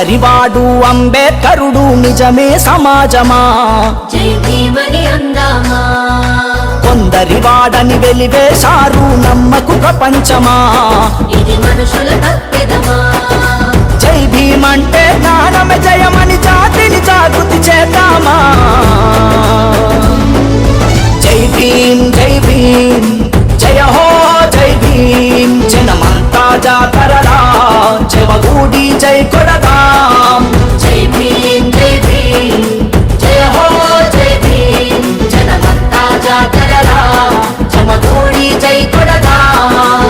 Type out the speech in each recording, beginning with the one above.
అందరివాడు అంబేద్కరుడు నిజమే సమాజమా జై భీమని అందామా కొందరివాడని వెలివేశారు నమ్మకు ప్రపంచమా ఇది మనుషుల తప్పెదమా జై భీమంటే జ్ఞానమే జయమని జాతిని జాగృతి చేద్దామా జై భీమ్ జై భీమ్ జయ హో జై భీమ్ జనమంతా జాతరలా చెవగూడి జై కొడదాం జై భీమ్ జై భీమ్ జయ హో జై భీమ్ జనమంతా జాతరలా చెవగూడి జై కొడదాం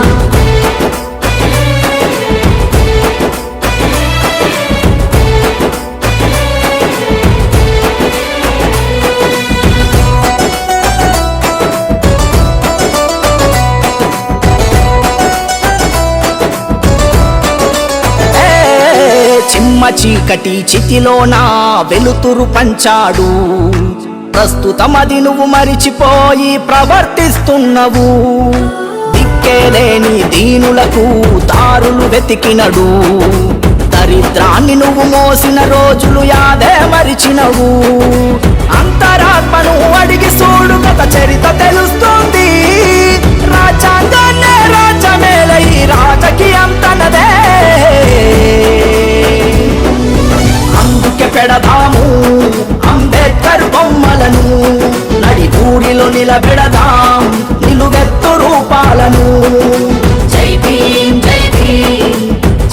చిమ్మ చీకటి చితిలోన వెలుతురు పంచాడు ప్రస్తుతమది నువ్వు మరిచిపోయి ప్రవర్తిస్తున్నవు దిక్కేలేని దీనులకు దారులు వెతికినడు దరిద్రాన్ని నువ్వు మోసిన రోజులు యాదే మరిచినవు అంతరాత్మను అడిగి చూడు గత చరిత్ర తెలుస్తుంది రాజ్యాంగాన్నే రాజ్యమేలై రాజకీయం తనదే అందుకే పెడదాము అంబేద్కర్ బొమ్మలను నడి ఊరిలో నిలబెడదాం నిలువెత్తు రూపాలను జై భీమ్ జై భీమ్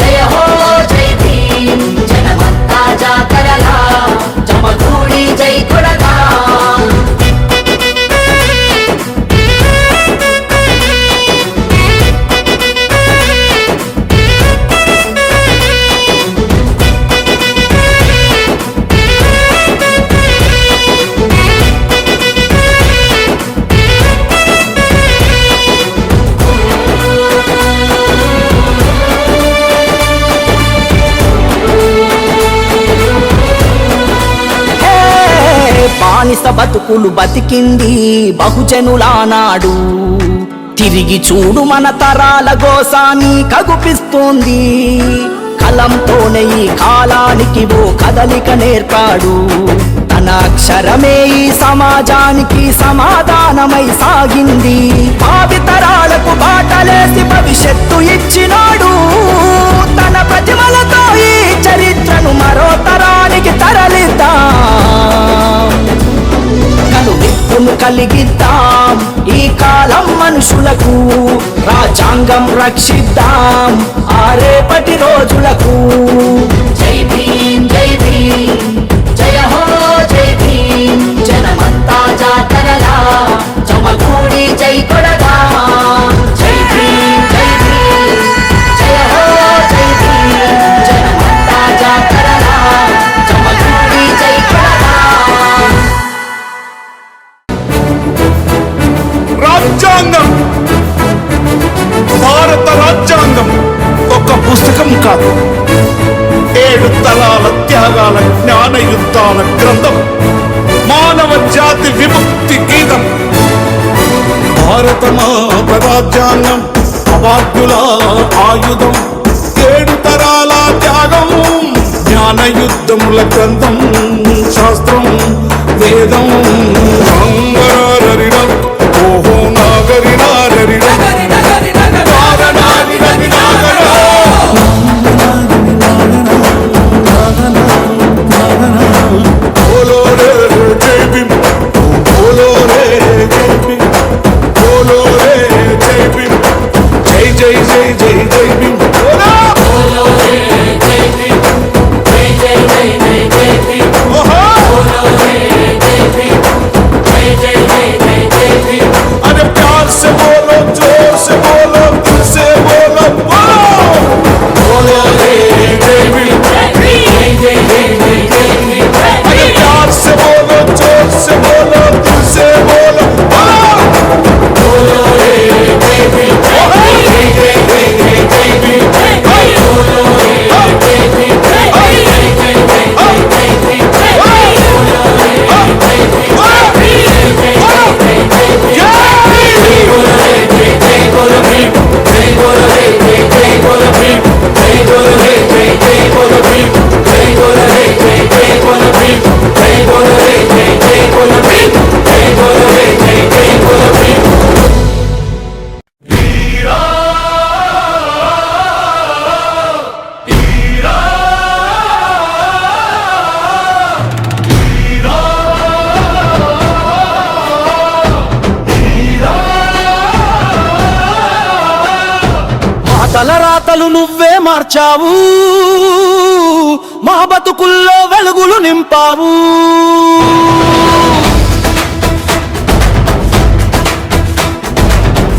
జయ హో జై భీమ్ జనమంతా జాతరలా జమగూడి జై కొడదాం బానిస బతుకులు బతికింది బహుజనులానాడు తిరిగి చూడు మన తరాల గోసాని కగుపిస్తోంది కలంతోనే ఈ కాలానికి ఓ కదలిక నేర్పాడు తన అక్షరమే ఈ సమాజానికి సమాధానమై సాగింది భావితరాలకు బాటలేసి భవిష్యత్తు ఇచ్చినాడు తన ప్రతిమలతో ఈ చరిత్రను మరో తరానికి తరలిద్దాం కనువిప్పును కలిగిద్దాం ఈ కాలం మనుషులకు రాజ్యాంగం రక్షిద్దాం ఆ రేపటి రోజులకు జై భీమ్ జై భీమ్ జయ హో జై భీమ్ జనమంతా జాతరలా జమగూడి జై కొడదాం జై భీమ్ జై భీమ్ జయ హో జై భీమ్ జనమంతా జాతరలా జమగూడి జై కొడదాం రాజ్యాంగం భారత రాజ్యాంగం ఒక పుస్తకం కాదు 7 తరాల త్యాగాల జ్ఞాన యుద్ధాల గ్రంథం మానవ జాతి విముక్తి గీతం భారత మాత రాజ్యాంగం అవార్యుల ఆయుధం 7 తరాల త్యాగం జ్ఞాన యుద్ధముల గ్రంథం శాస్త్రం వేదం అంగరరిడం ఓహో నాగరినారరిడం తలరాతలు నువ్వే మార్చావు, మా బతుకుల్లో వెలుగులు నింపావు.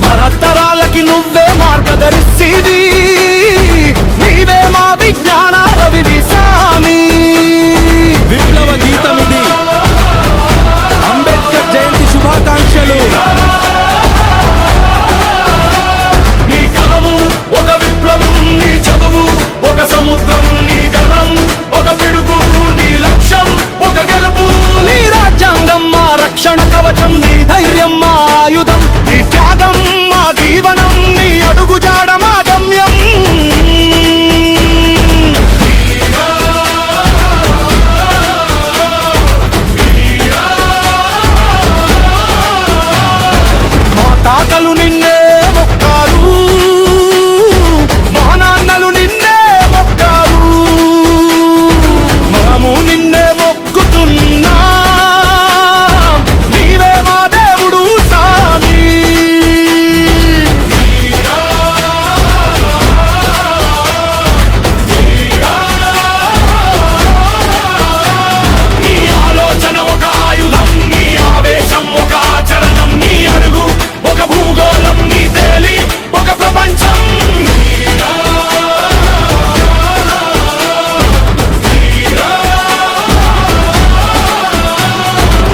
తరతరాలకి నువ్వే మార్గదర్శివి, నీవే మా విజ్ఞానాల విశామి. విప్లవ గీతమిది. అంబేద్కర్ జయంతి శుభాకాంక్షలు. నీ కలము ఒక విప్లవం, నీ చదువు ఒక సముద్రం, నీ గణం ఒక పిడుగు, నీ లక్ష్యం ఒక గెలుపు. నీ రాజ్యాంగం మా రక్షణ కవచం, నీ ధైర్యం మా ఆయుధం, నీ త్యాగం మా జీవనం, నీ అడుగు జాడ మా గమ్యం. మా తాతలు నిన్నే మొక్కారు, మా నాన్నలు నిన్నే మొక్కారు, మనము నిన్నే మొక్కుతున్నా, నీవే మా దేవుడు సామి. నీ ఆలోచన ఒక ఆయుధం, నీ ఆవేశం ఒక ఆచరణం, నీ అడుగు ఒక భూగోళం, నీ తేలి ఒక ప్రపంచం.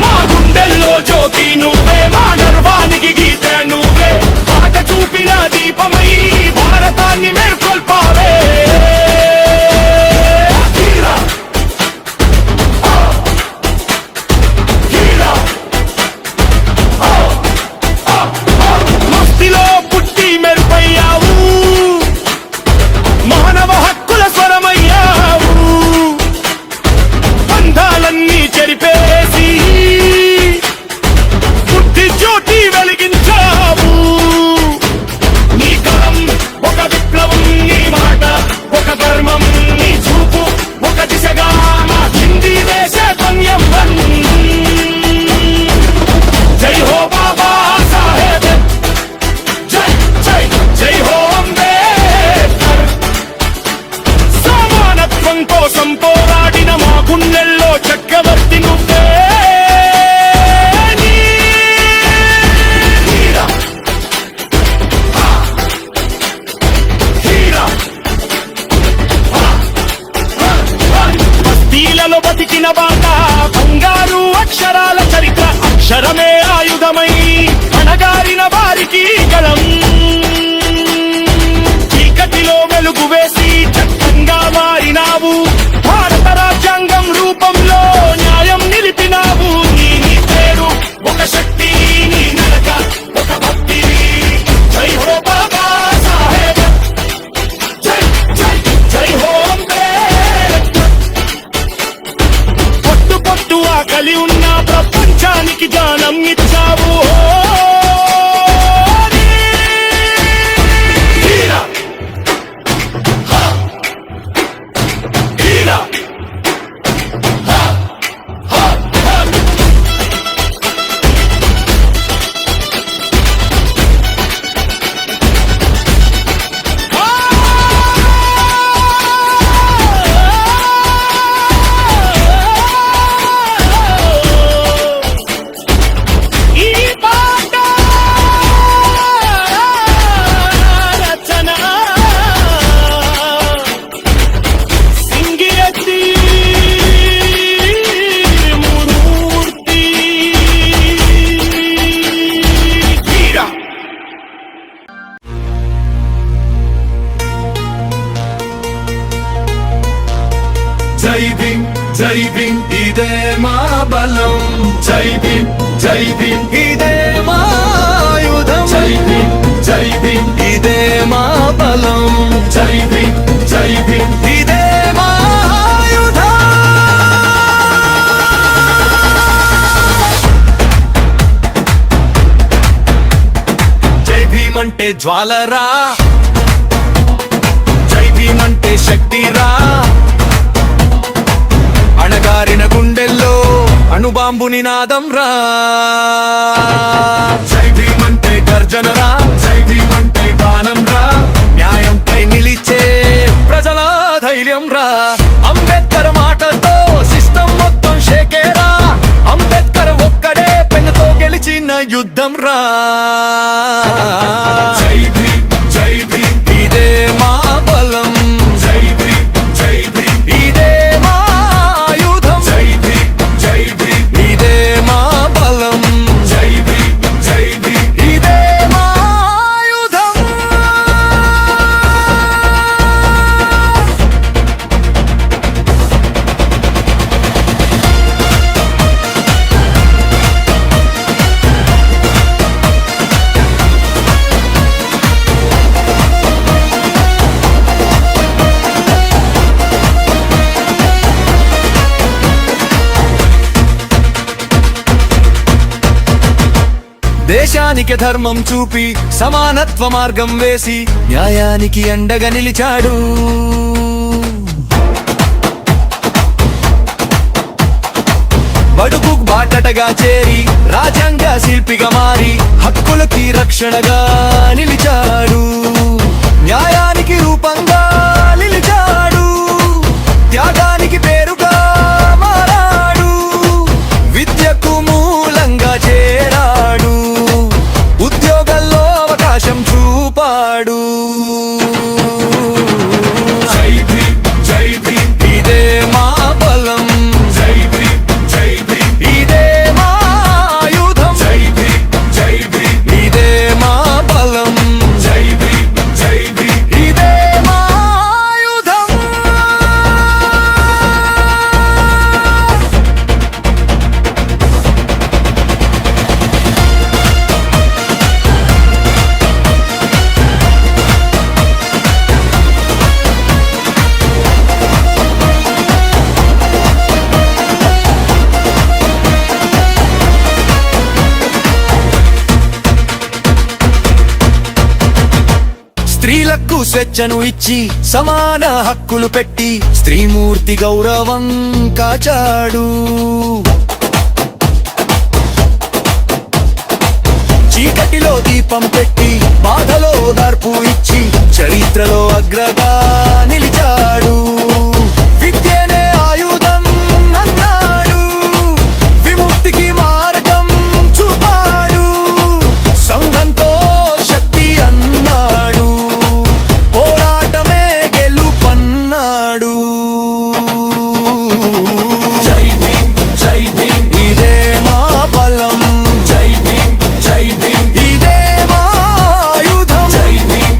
మా గుండెల్లో జ్యోతి నువ్వే, మా గర్వానికి గీతే నువ్వే, మాట చూపిన దీపమై భారతాన్ని మేల్కొల్పావే. హీరా హీరా మస్తిలో పుట్టి మెరుపయ్యావు, మానవ హక్కుల స్వరమయ్యావు, బంధాలన్నీ చెరిపేసి బుద్ధి జ్యోతి వెలిగించావు. నీ కలం ఒక విప్లవం, నీ మాట ఒక ధర్మం, నీ చూపు ఒక దిశగా మా హిందీ దేశ ధ్వన్యం. జై హో బాబా సాహెబ్, జై జై జై హో అంబేద్కర్. సమానత్వం కోసం పోరాడిన మా గుండెల్లో చక్రవర్తి నువ్వే. హీరా హీరా బస్తీలలో బతికిన బాట, బంగారు అక్షరాల చరిత్ర, అక్షరమే ఆయుధమై అణగారిన వారికి గళం. చీకటిలో వెలుగు వేసి చట్టంగా మారినావు, భారత రాజ్యాంగం రూపంలో న్యాయం నిలిపినావు. నీ పేరు ఒక శక్తి, నీ నడక ఒక భక్తి. జై హో బాబా సాహెబ్, జై జై జై హో అంబేద్కర్. పొట్టు పొట్టు ఆకలి ఉన్న ప్రపంచానికి జ్ఞానం ఇచ్చావు. హీరా హీరా ఈ పాట రచన సింగియతి మూర్తి. హీరా జై భీమ్ జై భీమ్ ఇదే మా బలం, జై భీమ్ జై భీమ్ ఇదే మా ఆయుధం, జై భీమ్ జై భీమ్ ఇదే మా బలం, జై భీమ్ జై భీమ్ ఇదే మా ఆయుధం. జై భీమ్ అంటే జ్వాలరా, జై భీమ్ అంటే శక్తిరా, అణగారిన గుండెల్లో అణుబాంబు నినాదం రా. జై భీమ్ అంటే గర్జనరా, జై భీమ్ అంటే బాణం రా, న్యాయంపై శైల్యం రా. అంబేద్కర్ మాటతో సిస్టమ్ మొత్తం షేకేరా. అంబేద్కర్ ఒక్కడే పెన్నుతో గెలిచిన యుద్ధం రా. జై భీమ్ జై భీమ్ ఇదే మా బలం, జై భీమ్ జై భీమ్ ఇదే మా ఆయుధం, జై భీమ్ జై భీమ్ ఇదే మా బలం, జై భీమ్ జై భీమ్ ఇదే మా ఆయుధం. దేశానికి ధర్మం చూపి సమానత్వ మార్గం వేసి న్యాయానికి అండగా నిలిచాడు. బడుగు బాటటగా చేరి రాజ్యాంగ శిల్పిగా మారి హక్కులకి రక్షణగా నిలిచాడు. న్యాయానికి రూపంగా నిలిచాడు. త్యాగానికి పేరుగా మారాడు. విద్యకు మూలంగా చేరాడు. ఉద్యోగాల్లో అవకాశం చూపాడు. జై భీమ్ జై భీమ్ ఇదే మా బలం, జై భీమ్ జై భీమ్ ఇదే మా ఆయుధం, జై భీమ్ జై భీమ్ ఇదే మా బలం, జై భీమ్ జై భీమ్ ఇదే మా ఆయుధం. స్త్రీలకు స్వేచ్ఛను ఇచ్చి సమాన హక్కులు పెట్టి స్త్రీమూర్తి గౌరవం కాచాడు. చీకటిలో దీపం పెట్టి బాధలో దార్పు ఇచ్చి చరిత్రలో అగ్రగా నిలిచాడు. విద్యనే ఆయుధం అన్నాడు. విముక్తికి మార్గం చూపాడు. సంఘంతో శక్తి అన్నాడు. పోరాటమే గెలుపన్నాడు. జై భీమ్ జై భీమ్ ఇదే మా బలం, జై భీమ్ జై భీమ్ ఇదే మా ఆయుధం, జై భీమ్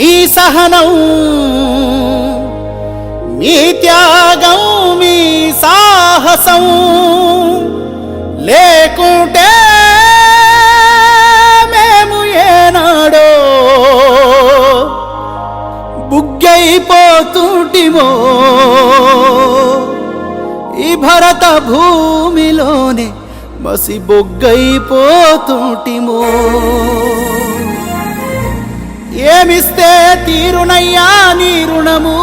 మీ సహనం, మీ త్యాగం, మీ సాహసం లేకుంటే మేము ఏనాడో బుగ్గైపోతుంటిమో. ఈ భరత భూమిలోనే మసి బొగ్గైపోతుంటిమో. ఏమిస్తే తీరునయ్యా నీ రుణము,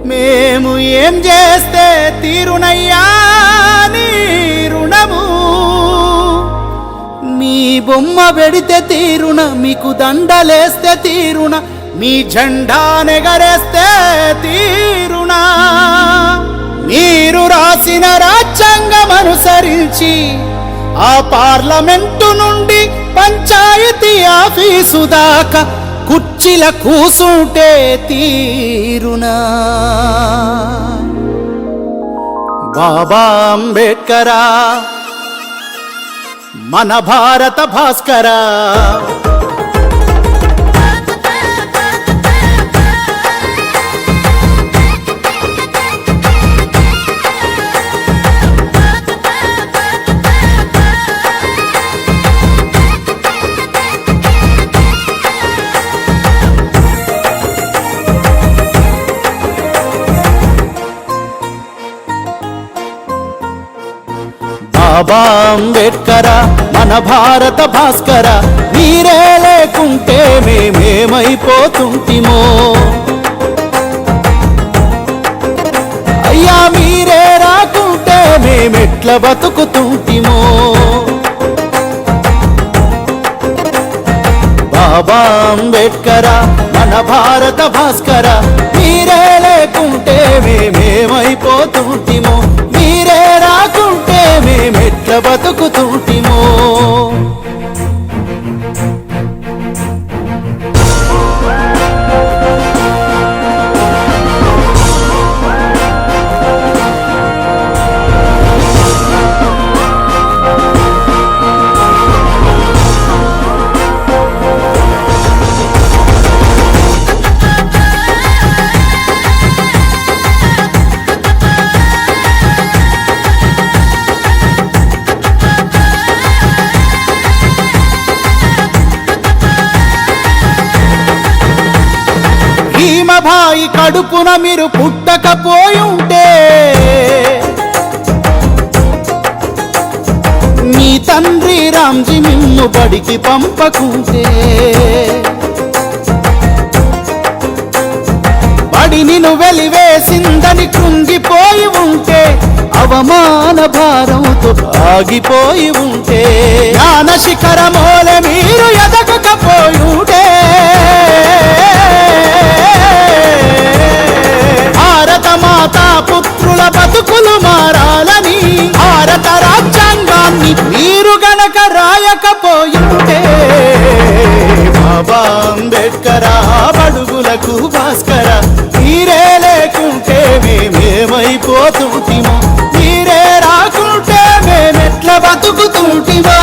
మేము ఏం చేస్తే తీరునయ్యా నీ రుణము. మీ బొమ్మ పెడితే తీరున, మీకు దండలేస్తే తీరున, మీ జెండా నెగరేస్తే తీరునా. మీరు రాసిన రాజ్యాంగం అనుసరించి ఆ పార్లమెంటు నుండి పంచాయతీ ఆఫీసు దాకా కుర్చీల కూసుంటే తీరునా. బాబా అంబేడ్కరా మన భారత భాస్కరా. బాబా అంబేడ్కరా మన భారత భాస్కర. మీరే లేకుంటే మేమేమైపోతుంటిమో. అయ్యా మీరే రాకుంటే మేమెట్ల బతుకుతుంటిమో. బాబా అంబేడ్కరా మన భారత భాస్కర. మీరే లేకుంటే మేమేమైపోతుంటిమో. మీరే రాకుంటే మేమెట్ల బతుకుతుంటిమో. భీమభాయి కడుపున మీరు పుట్టకపోయుంటే, మీ తండ్రి రామ్జీ నిన్ను బడికి పంపకుంటే, బడి నిన్ను వెలివేసిందని కృంగిపోయి ఉంటే, అవమాన భారంతో ఆగిపోయి ఉంటే, జ్ఞాన శిఖరమోలే మీరు ఎదగకపోయుంటే, భారత మాతా పుత్రుల బతుకులు మారాలని భారత రాజ్యాంగాన్ని మీరు గనక రాయకపోయుంటే, బాబా అంబేడ్కరా బడుగులకు భాస్కర. మీరే లేకుంటే మేమేమైపోతుంటిమో. మీరే రాకుంటే మేమెట్ల బతుకుతుంటిమో.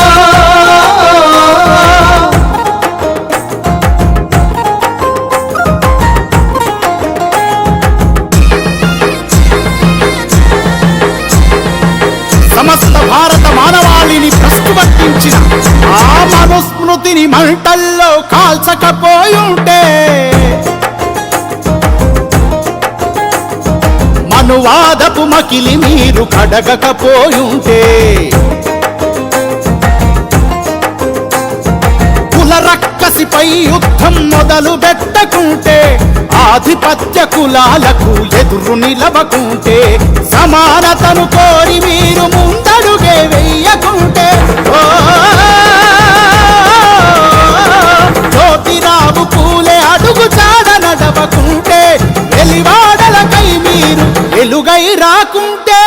సమస్త భారత మానవాళిని ప్రశ్నపట్టించిన ఆ మనుస్మృతిని మంటల్లో కాల్చకపోయుంటే, మనువాదపు మకిలి మీరు కడగకపోయుంటే, కుల రక్కసిపై యుద్ధం మొదలు పెట్టకుంటే, ఆధిపత్య కులాలకు ఎదురు నిలవకుంటే, సమానతను కోరి మీరు ముందడుగే వెయ్యకుంటే, జ్యోతిరావు పూలే అడుగు చాడ నడవకుంటే, వెలివాడలకై మీరు వెలుగై రాకుంటే,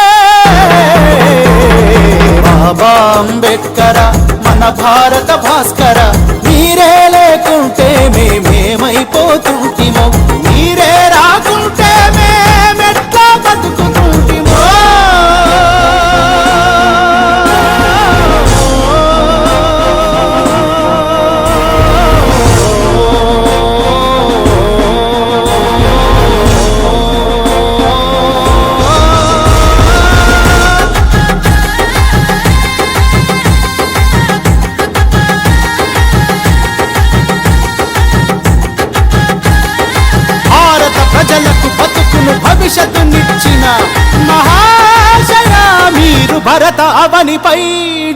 బాబా అంబేడ్కర మన భారత భాస్కర. మీరే లేకుంటే మేమేమైపోతుంటిమో. మీరే రాకుంటే మేమెట్లా బతుకుతుంటిమో. భరత అవనిపై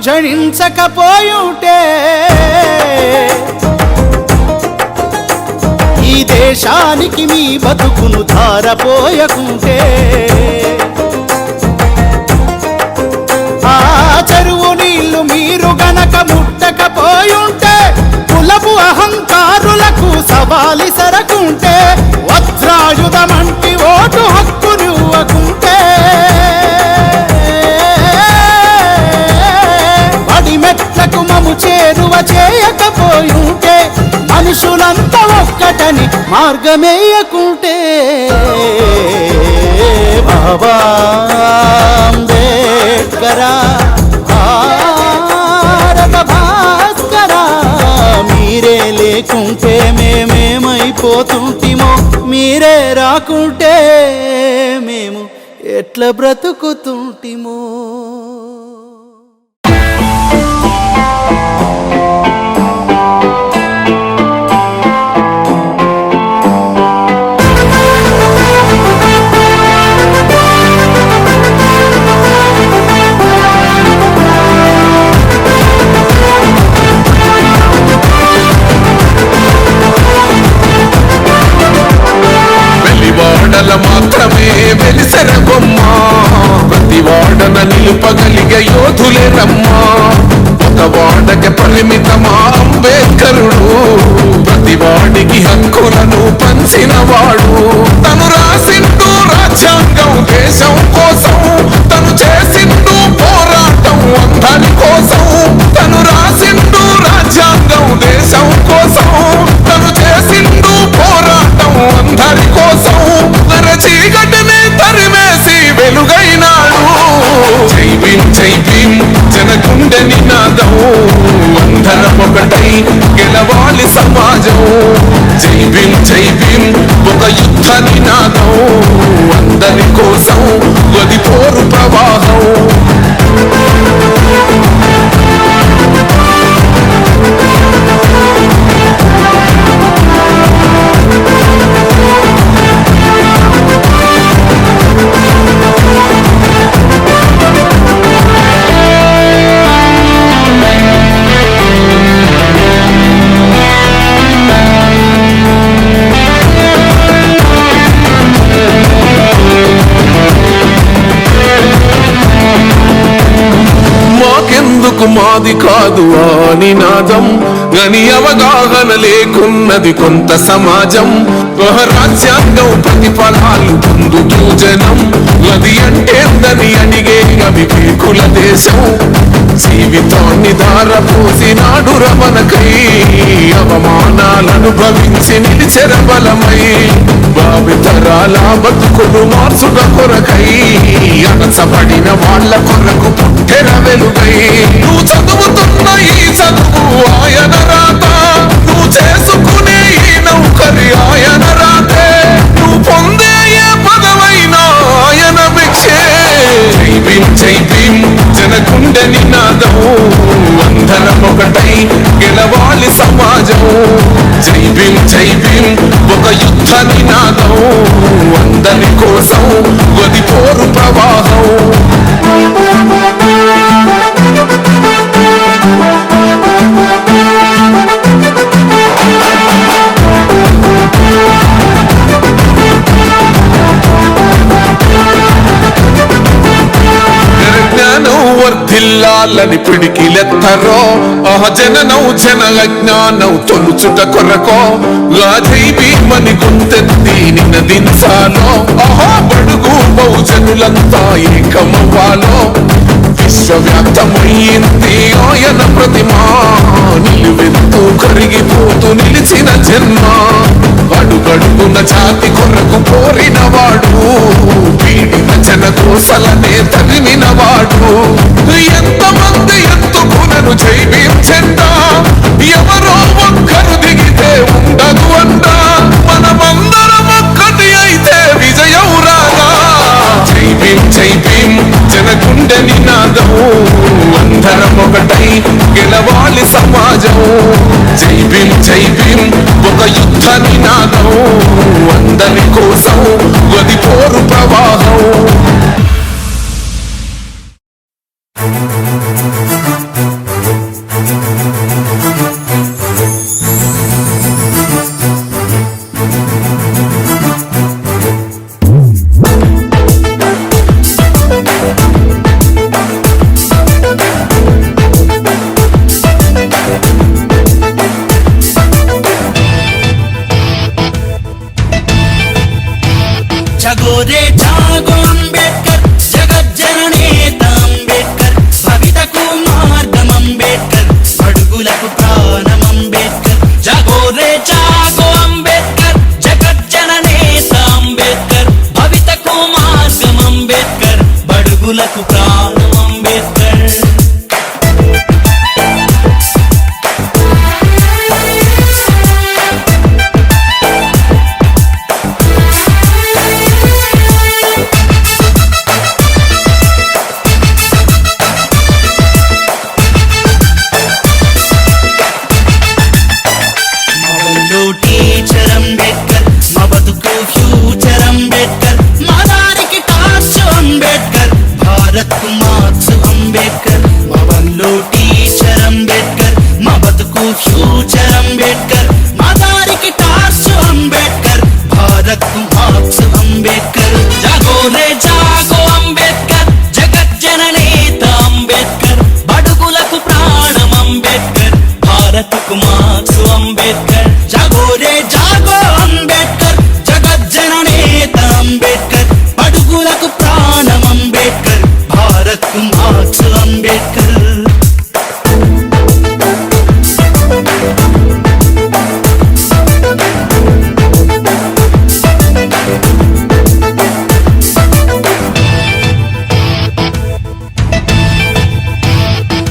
జనించకపోయుంటే ఈ దేశానికి మీ బతుకును ధారపోయకుంటే ఆ చెరువు నీళ్లు మీరు గనక ముట్టకపోయుంటే కులపు అహంకారులకు సవాలి సరకుంటే వజ్రాయుధమంటి ఓటు హక్కు నువ్వకుంటే అడిమెట్లకు మము చేరువ చేయకపోయుంటే మనుషులంతా ఒక్కటని మార్గమేయకుంటే బాబా అంబేడ్కరా భారత భాస్కరా మీరే లేకుంటే మేమేమైపోతుంటిమో మీరే రాకుంటే మేము ఎట్లా బ్రతుకుతుంటిమో మాత్రమే వెలిసెర బొమ్మ ప్రతి వాడన నిలుపగలిగే యోధులే రమ్మా ఒక వాడకి పరిమితమా అంబేద్కరుడు ప్రతి వాడికి హక్కులను పంచిన వాడు తను రాసిండు రాజ్యాంగం దేశం కోసం తను చేసిండు పోరాటం అందరి కోసం తను రాసిండు రాజ్యాంగం దేశం కోసం తను చేసిండు పోరాటం అందరి కోసం చీకటిని తరిమేసి వెలుగైనాడు జై భీమ్ జనగుండె నినాదం అందరం ఒకటై గెలవాలి సమాజం జై భీమ్ ఒక యుద్ధ నినాదం అందరి కోసం గది పోరు ప్రవాహం మాది కాదు ఆ నినాదం గని అవగాహన లేకున్నది కొంత సమాజం రాజ్యాంగం ప్రతిఫలాలు పొందుతూ జనం అది అంటేందని అడిగే అవివేకుల దేశం జీవితాన్ని ధారపోసినాడు రమణకై అవమానాలనుభవించి నిలిచెర బలమై భావితరాల బతుకులు మార్చుట కొరకై అనసపడిన వాళ్ళ కొరకు పుట్టెర వెలుగై నువ్వు చదువుతున్న ఈ చదువు ఆయన రాత నువ్వు చేసుకునే ఈ నౌకరి ఆయన రాతే నువ్వు పొందే ఏ పదవైనా ఆయన భిక్షే జై భీమ్ జనగుండె నినాదం అందరం ఒకటై గెలవాలి సమాజం జై భీమ్ ఒక యుద్ధ నినాదం అందరి కోసం గది పోరు ప్రవాహం వర్ధిల్లాలని పిడికిలెత్తరో జననౌ జన అజ్ఞానౌ తొలుచుట కొరకో జై భీమని గుంతెత్తి నినదించాలో బడుగు బహుజనులంతా ఏకమవ్వాలో విశ్వవ్యాప్తమయ్యింది ఆయన ప్రతిమా నిలువెత్తు కరిగిపోతూ నిలిచిన జన్మ అడుగడుగున జాతి కొరకు కోరిన వాడు పీడిత జన కోసలనే తరిమిన వాడు ఎంతమంది ఎత్తుకునను జై భీమ్ జెండా ఎవరో ఒక్కరు దిగితే ఉండదు అంట మనమందరం ఒక్కటి అయితే విజయం రాగా జై భీమ్ జనగుండె నినాదం అందరం ఒకటై గెలవాలి సమాజం జై భీమ్ ఒక యుద్ధ నినాదం అందరి కోసం గది పోరు ప్రవాహం జాగోరే జాగో అంబేద్కర్ జగజ్జననేత అంబేద్కర్ భవితకు మార్గం అంబేద్కర్ అడుగులకు ప్రాణం అంబేద్కర్ జాగోరే జాగో అంబేద్కర్ జగజ్జననేత అంబేద్కర్ భవితకు మార్గం అంబేద్కర్ బడుగులకు ప్రాణం అంబేద్కర్ టీచర్ అంబేద్కర్ మా బతుకు ఫ్యూచర్ అంబేద్కర్ మా దారికి టార్చ్ అంబేద్కర్ భారత్ కు మార్క్స్ అంబేద్కర్ మా వల్లో టీచర్ అంబేద్కర్ మా బతుకు ఫ్యూచర్ అంబేద్కర్ మా దారికి టార్చ్ అంబేద్కర్ భారత్ కు మార్క్స్ అంబేద్కర్ జాగోరే జాగో అంబేద్కర్ జగజ్జననేత అంబేద్కర్ బడుగులకు ప్రాణం అంబేద్కర్ భారత్ కు మార్క్స్ అంబేద్కర్ జాగోరే జాగో అంబేద్కర్ జగజ్జననేత అంబేద్కర్ బడుగులకు ప్రాణం అంబేద్కర్ భారత్ కు మార్క్స్ అంబేద్కర్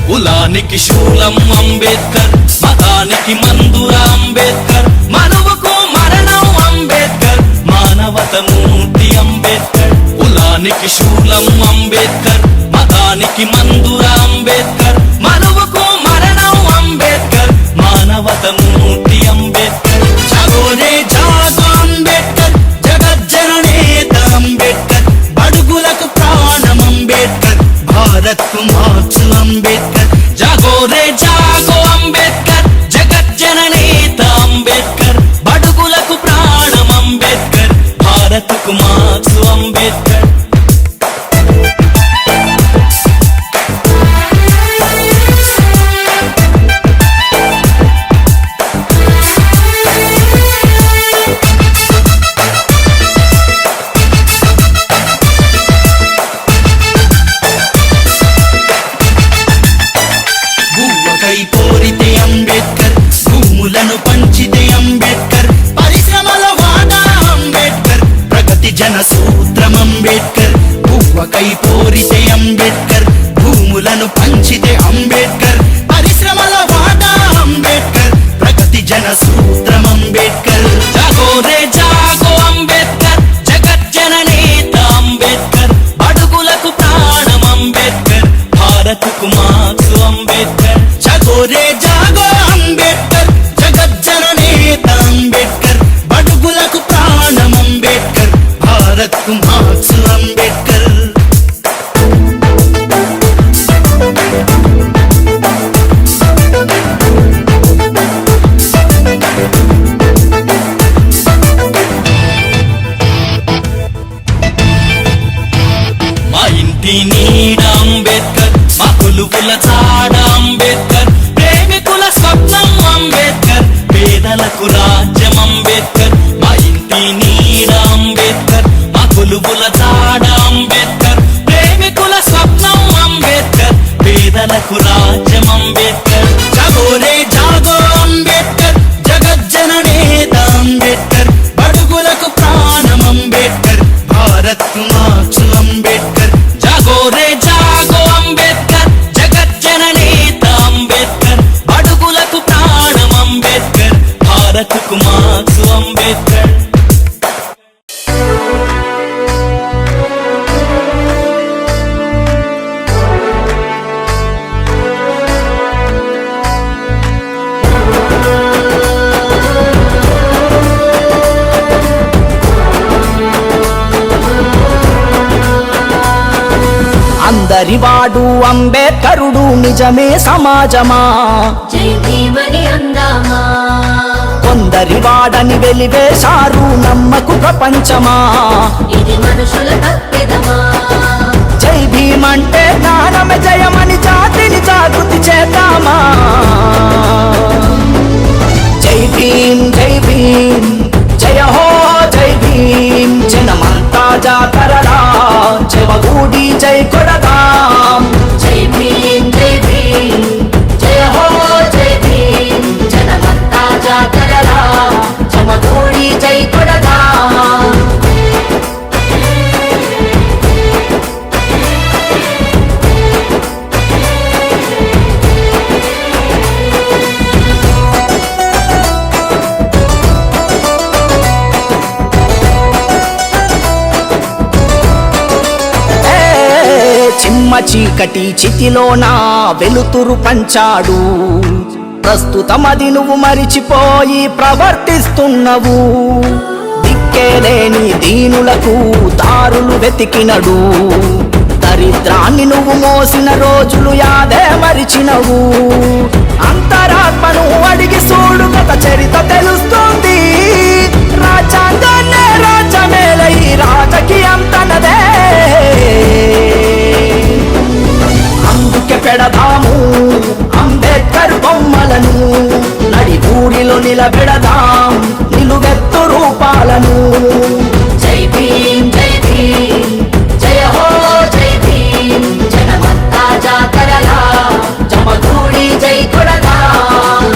కులానికి శూలం అంబేద్కర్ మతానికి మందుర అంబేద్కర్ మనువుకు మరణం అంబేద్కర్ మానవత మూర్తి అంబేద్కర్ కులానికి శూలం అంబేద్కర్ మతానికి మందుర అంబేద్కర్ మనువుకు మరణం అంబేద్కర్ మానవత మూర్తి అంబేద్కర్ జాగోరే జాగో అంబేద్కర్ జగజ్జననేత అంబేద్కర్ బడుగులకు ప్రాణం అంబేద్కర్ భారత్ కు మార్క్స్ అంబేద్కర్ జాగోరే జాగో అంబేద్కర్ జగజ్జననేత అంబేద్కర్ బడుగులకు ప్రాణం అంబేద్కర్ భారత్ కు మార్క్స్ అంబేద్కర్ కోరితే అంబేద్కర్ భూములను పంచితే అంబేద్కర్ పరిశ్రమల వాడా అంబేద్కర్ ప్రగతి జన సూత్రం అంబేద్కర్ పువ్వకై పోరితే అంబేద్కర్ భూములను పంచితే అంబేద్కర్ పరిశ్రమల వాడా అంబేద్కర్ ప్రగతి జన సూత్రం అంబేద్కర్ జాగోరే జాగో అంబేద్కర్ జగజ్జననేత అంబేద్కర్ బడుగులకు ప్రాణం అంబేద్కర్ భారత్ కు మార్క్స్ అంబేద్కర్ జాగోరే జాగో అంబేద్కర్ జగజ్జననేత అంబేద్కర్ బడుగులకు ప్రాణం అంబేద్కర్ భారత్ కు మార్క్స్ అంబేద్కర్ మా ఇంటి నీడ అంబేద్కర్ మా కొలువుల చాడ అంబేద్కర్ ప్రేమికుల స్వప్నం అంబేద్కర్ పేదలకు రాజ్యం అంబేద్కర్ మా ఇంటి నీడ అంబేద్కర్ మా కొలువుల చాడ అంబేద్కర్ ప్రేమికుల స్వప్నం అంబేద్కర్ పేదలకు రాజ్యం అంబేద్కర్ జాగోరే జాగో అంబేద్కర్ జగజ్జననేత అంబేద్కర్ బడుగులకు ప్రాణం అంబేద్కర్ భారత్ కు మార్క్స్ అంబేద్కర్ జాగోరే జాగో అంబేద్కర్ జగజ్జననేత అంబేద్కర్ బడుగులకు ప్రాణం అంబేద్కర్ భారత్ కు మార్క్స్ అంబేద్కర్ అందరివాడు అంబేద్కరుడు నిజమే సమాజమా జై భీమని అందామా కొందరివాడని వెలివేశారు నమ్మకు ప్రపంచమా ఇది మనుషుల తప్పెదమా జై భీమంటే జ్ఞానమే జయమని జాతిని జాగృతి చేద్దామా జై భీం జై భీం జయ హో జై భీం జనమంతా జాగ జై కొడదాం చిమ్మ చీకటి చితిలోన వెలుతురు పంచాడు ప్రస్తుతమది నువ్వు మరిచిపోయి ప్రవర్తిస్తున్నవు దిక్కేలేని దీనులకు దారులు వెతికినడు దరిద్రాన్ని నువ్వు మోసిన రోజులు యాదే మరిచినవు అంతరాత్మను అడిగి చూడు గత చరిత తెలుస్తుంది రాజ్యాంగాన్నే రాజ్యమేలై రాజకీయం తనదే అందుకే పెడదాము అంబేద్కర్ బొమ్మలను నడి ఊరిలో నిలబెడదాం నిలువెత్తు రూపాలను జై భీమ్ జై భీమ్ జయ హో జై భీమ్ జనమంతా జాతరలా జమదూడి జై కొడదాం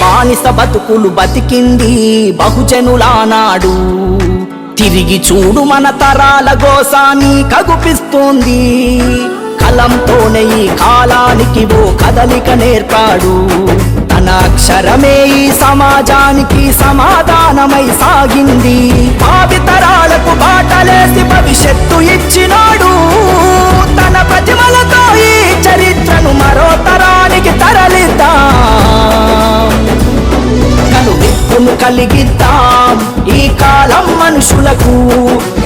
బానిస బతుకులు బతికింది బహుజనులానాడు తిరిగి చూడు మన తరాల గోసాని కగుపిస్తోంది కలంతోనే ఈ కాలానికి ఓ కదలిక నేర్పాడు తన అక్షరమే ఈ సమాజానికి సమాధానమై సాగింది భావితరాలకు బాటలేసి భవిష్యత్తు ఇచ్చినాడు తన ప్రతిమలతో ఈ చరిత్రను మరో తరానికి తరలిద్దాం కనువిప్పును కలిగిద్దాం ఈ కాలం మనుషులకు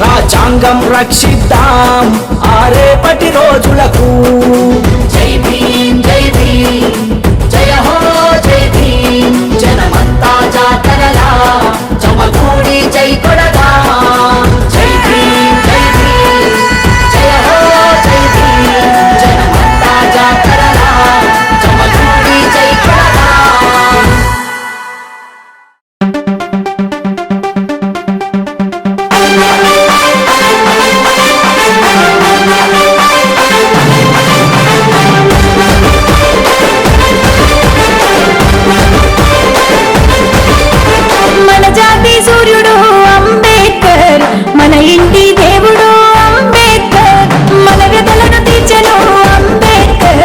రాజ్యాంగం రక్షిద్దాం ఆ రేపటి రోజులకు జై భీమ్ జై భీమ్ జయ హో జై భీమ్ జనమంతా జాతరలా జమదూడి జై కొడదాం జై భీమ్ జై భీమ్ జయ హో జై భీమ్ జనమంతా జాతరలా జమదూడి జై కొడదాం మన జాతి సూర్యుడు అంబేద్కర్ మన ఇంటి దేవుడు అంబేద్కర్ మన వ్యతలను తీర్చెను అంబేద్కర్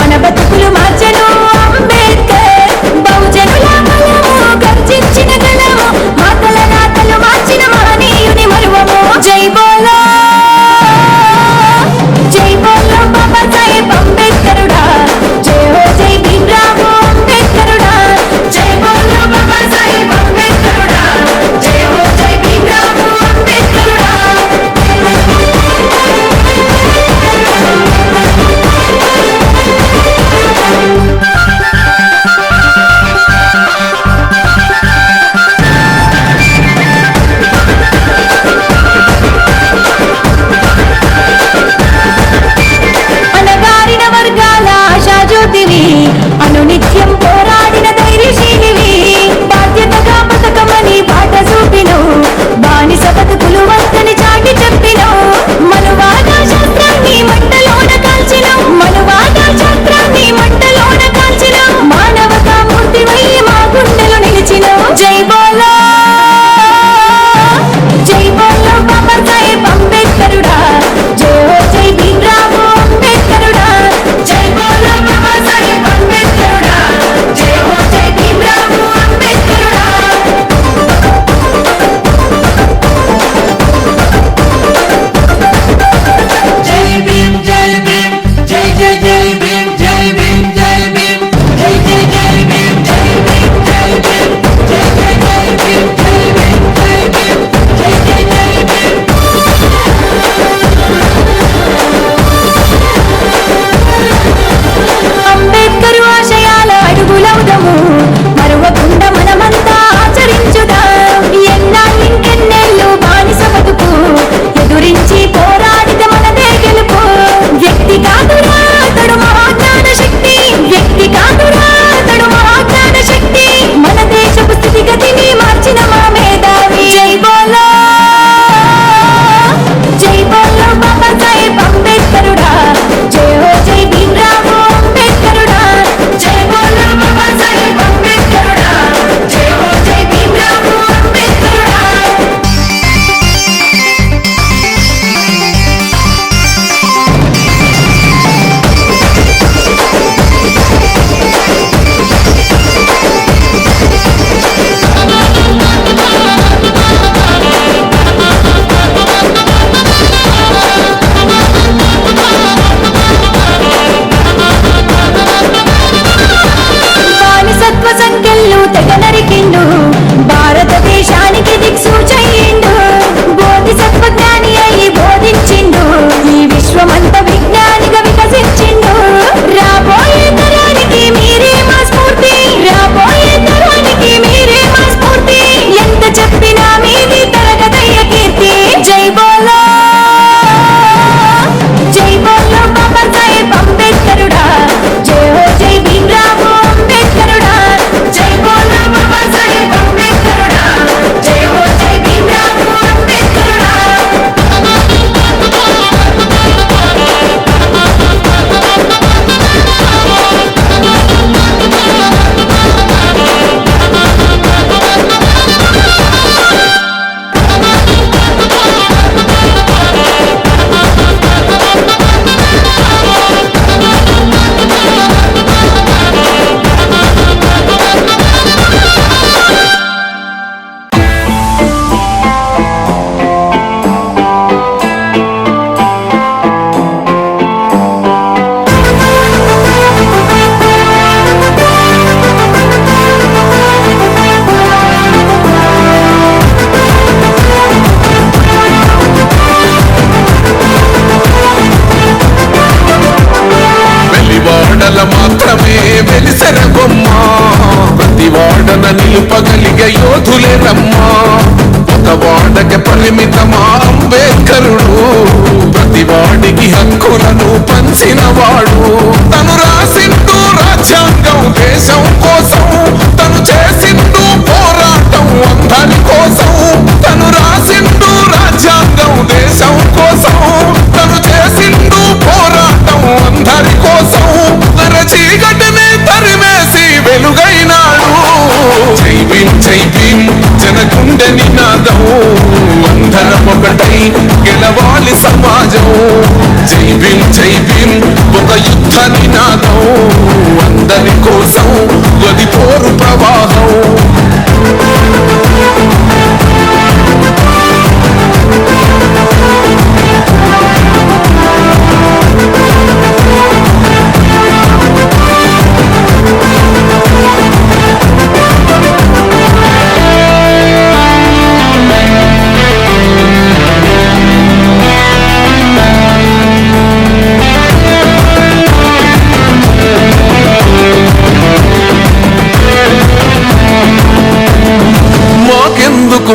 మన బతుకులు మార్చెను అంబేద్కర్ బహుజనుల బలము గర్జించిన గలము మాటల రాతలు మార్చిన మహనీయుని మరువము జై బోలో బాబా సాహెబ్ అంబేద్కరుడా జై హో జై భీమ్రావ్ అంబేద్కరుడా జై బోలో బాబా సాహెబ్ అంబేద్కరుడా జై హో జై భీమ్రావ్ అంబేద్కరుడా అణగారిన వర్గాల ఆశాజ్యోతివి అనునిత్యం పోరాడిన ధైర్యశీలివి బాధ్యతగా బతకమని బాట చూపినవు బానిస బతుకులు వద్దని చాటి చెప్పినవు మనువాద శాస్త్రాన్ని మంటలోన కాల్చినవు మనువాద శాస్త్రాన్ని మంటలోన కాల్చినవు మానవతా మూర్తివై మా గుండెలు నిలిచినవు జై బోలో బాబా సాహెబ్ అంబేద్కరుడా జై హో జై భీమ్రావ్ అంబేద్కరుడా జై బోలో బాబా సాహెబ్ అంబేద్కరుడా జై హో జై భీమ్రావ్ అంబేద్కరుడా వరకే పరిమితమా అంబేద్కరుడు ప్రతివాడికి హక్కులను పంచినవాడు తను రాసిండు రాజ్యాంగం దేశం కోసం తను చేసిండు పోరాటం అందరి కోసం తను రాసిండు రాజ్యాంగం దేశం కోసం తను చేసిండు పోరాటం అందరి కోసం తన చీకటిని తరిమేసి వెలుగైనాడు జై భీమ్ జనగుండె నినాదం అందరం ఒకటై గెలవాలి సమాజం జై భీమ్ ఒక యుద్ధ నినాదం అందరి కోసం గది పోరు ప్రవాహం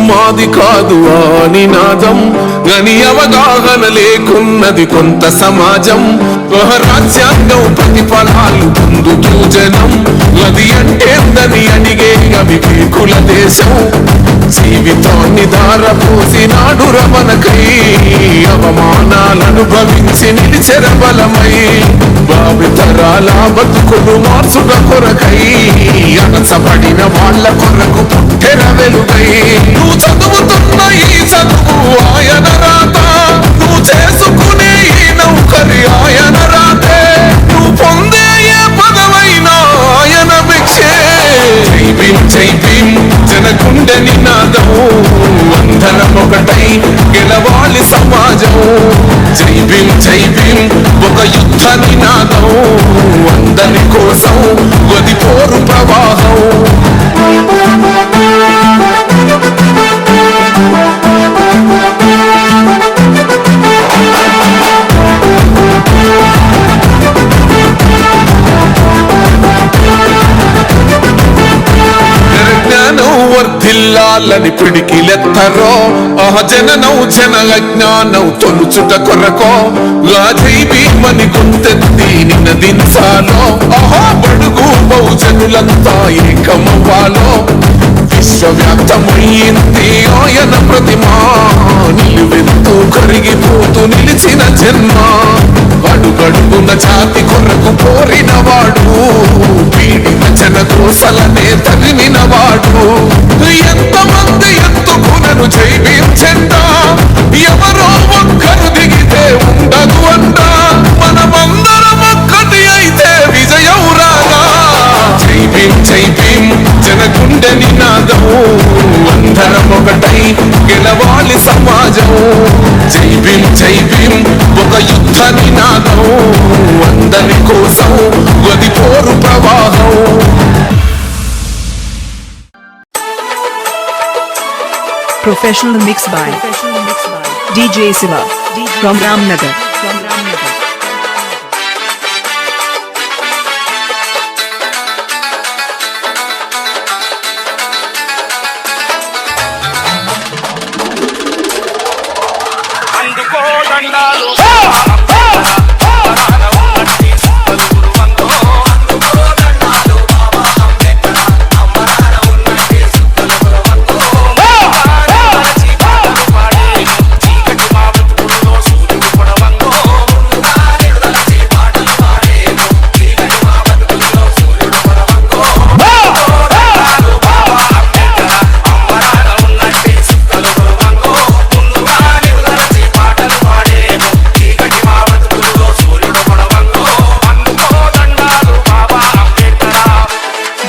మాది కాదు ఆ నినాదం గని అవగాహన లేకున్నది కొంత సమాజం రాజ్యాంగం ప్రతిఫలాలు పొందుతూ జనం అది అంటేందని అడిగే అవివేకుల దేశం జీవితాన్ని ధారపోసినాడు రమణకై అవమానాలను భవించి నిలిచెర బలమై భావితరాల బతుకులు మార్చుట కొరకై అణచబడిన వాళ్ళ కొరకు పుట్టెర వెలుగై నువ్వు చదువుతున్న ఈ చదువు ఆయన రాత నువ్వు చేసుకునే ఈ నౌకరి ఆయన రాతే నువ్వు పొందే ఏ పదవైనా ఆయన భిక్షే జై భీమ్ జనగుండె నినాదం అందరం ఒకటై గెలవాలి సమాజం జై భీమ్ ఒక యుద్ధ నినాదం అందరి కోసం గది పోరు ప్రవాహం వర్ధిల్లాలని పిడికిలెత్తరో జననౌ జన అజ్ఞానౌ తొలుచుట కొరకో జై భీమని గుంతెత్తి నినదించాలో బడుగు బహుజనులంతా ఏకమవ్వాలో విశ్వవ్యాప్తమయ్యింది ఆయన ప్రతిమా నిలువెత్తు కరిగిపోతూ నిలిచిన జన్మ అడుగడుగున జాతి కొరకు పోరినవాడు పీడిన జన కోసలనే తగిలినవాడు ఎంతమంది ఎత్తుకునను జై భీమ్ జెండా ఎవరో ఒక్కరు దిగితే ఉండదు అంట మనమందరం ఒక్కటి అయితే విజయం రాగా జై భీమ్ జనగుండె నినాదం అందరం ఒకటై గెలవాలి సమాజం జై భీమ్ ఒక యుద్ధ నినాదం అందరి కోసం గది పోరు ప్రవాహం Professional mix by DJ Siva from Ramnagar.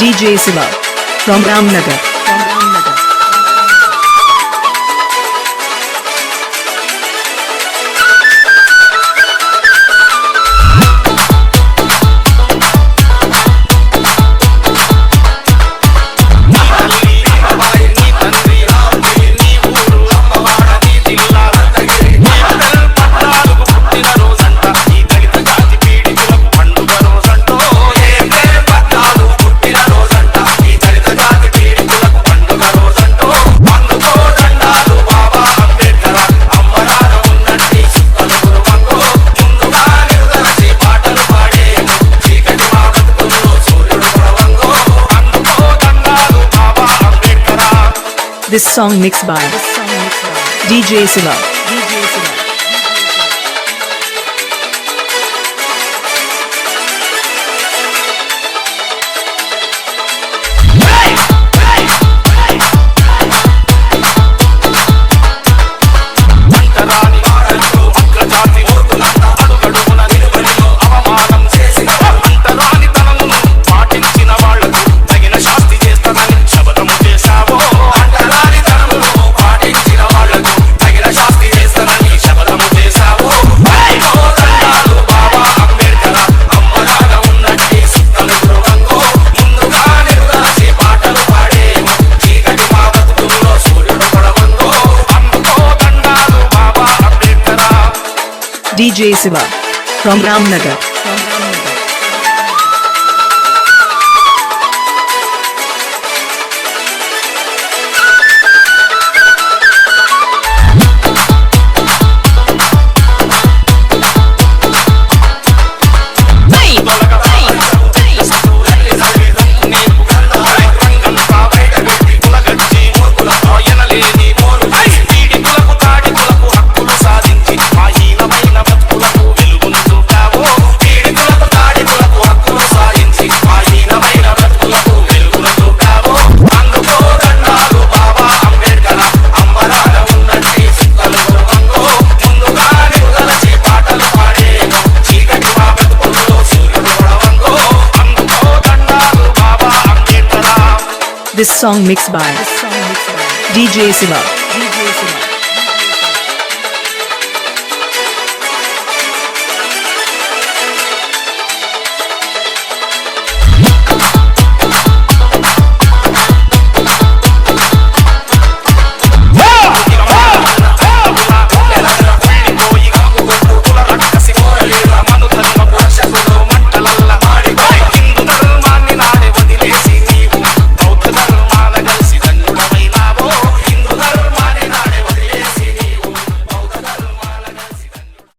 DJ Siva from Ramnagar. పండుగ రోజంట This song mixed by DJ Siva. అంతరాని వారంటూ అగ్రజాతి మూర్ఖులంతా అడుగడుగున నిలువెల్లో అవమానం చేసిన అంతరాని తనమును పాటించిన వాళ్లకు తగిన శాస్తి చేస్తానని శపథము చేశావో అంతరాని తనమును పాటించిన వాళ్లకు తగిన శాస్తి చేస్తానని శపథము చేశావో ఐదో దండాలు బాబా అంబేద్కర్ అమ్మలాగా ఉన్నట్టి సుత్తలు గృహంగో ముందుగా నిరుదలసి పాటలు పాడేమో చీకటి మా బతుకుల్లో సూర్యుడు పడవంగో అందుకో దండాలు బాబా Ambedkar DJ Siva from Ramnagar. This song mixed by DJ Siva.